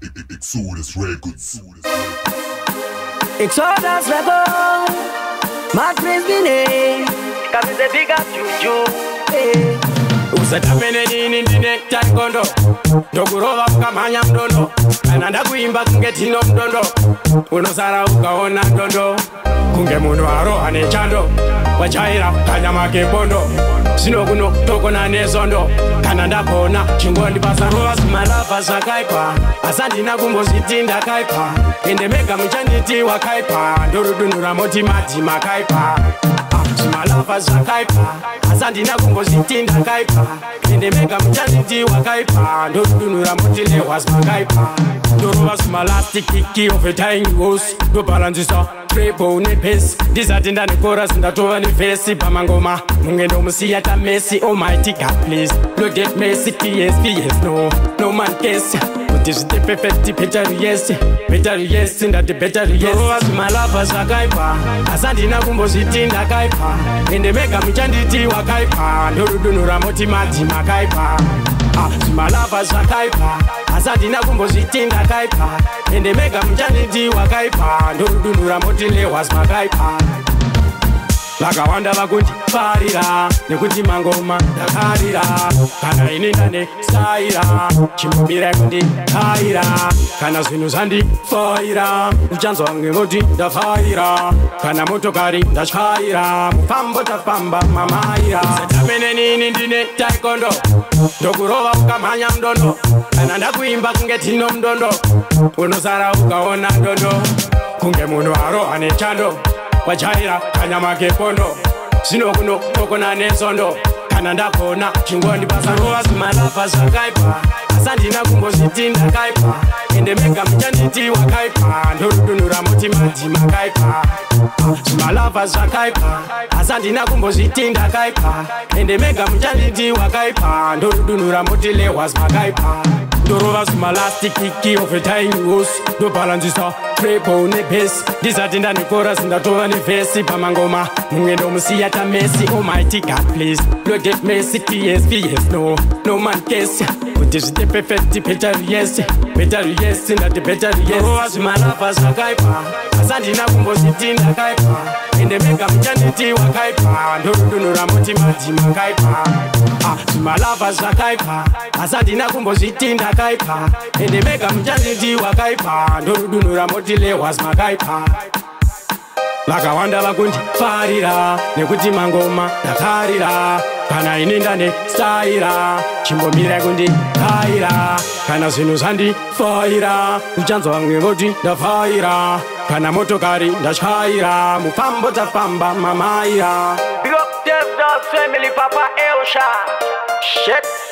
Exodus Records. Exodus Records. My praise be name. Come the big up juju. Usatamene nini ndine taekwondo ndokurova ukamhanya mdondo kana ndakuimba kunge tino mdondo unosara ukaona ndondo kunge munhu aroha nechando wachaira kanyama kepondo zvino kuno tokona nezondo kana ndakona chingondipasa rova zimalava zvakaipa asi handina kumbozviti ndakaipa ende mega muchanditi wakaipa ndorudunura moti madhi makaipa zimalava zvakaipa asi handina kumbozviti ndakaipa ende mega muchanditi wakaipa ndorudunura moti lehwasi makaipa ndorova zimalastikiki overtying hos ndobalanzisa treble nepesi ndisati ndanekorasi ndatova nevhesi pamangoma mungendo musiya tamesi almighty god please lord have mercy ps no man case kuti zvite perfect better yes ndati better yes ndorova zimalava zvakaipa asi handina kumbozviti ndakaipa ende mega muchanditi wakaipa ndorudunura moti madhi makaipa zimalava zvakaipa asi handina kumbozviti ndakaipa ende mega muchanditi wakaipa ndorudunura moti lehwasi makaipa vakawanda vakundifarira nekuti mangoma ndakarira kana ini ndane saira chimbomirai kundikaira kana zvinhu zvandifaira uchanzwa ngengoti ndafaira kana motokari ndatyaira mufambo tafamba mamaira satamene nini ndine taekwondo ndokurova ukamhanya mdondo kana ndakuimba kunge tino mdondo unosara ukaona ndondo kunge munhu aroha nechando wachaira kanyama kepondo zvino kuno tokona nezondo kana ndakona chingondipasa rova zimalava zvakaipa asi handina kumbozviti ndakaipa ende mega muchanditi wakaipa ndorudunura moti madhi makaipa zimalava zvakaipa asi handina kumbozviti ndakaipa ende mega muchanditi wakaipa ndorudunura moti lehwasi makaipa ndorova zimalastikiki overtying hos ndobalanzisa treble nepesi ndisati ndanekorasi ndatova nevhesi pamangoma mungendo musiya tamesi almighty god please lord have mercy ps no man case kuti zvite perfect better yes ndati better yes ndorova zimalava zvakaipa asi handina kumbozviti ndakaipa ende mega muchanditi wakaipa ndorudunura moti madhi makaipa zimalava zvakaipa asi handina kumbozviti ndakaipa ende mega muchanditi wakaipa ndorudunura moti lehwasi makaipa vakawanda vakundifarira nekuti mangoma ndakarira kana ini ndane saira chimbomirai kundikaira kana zvinhu zvandifaira uchanzwa ngengoti ndafaira kana motokari ndatyaira mufambo tafamba mamaira Big up Dev Dog family, Papa Elsha. Shit.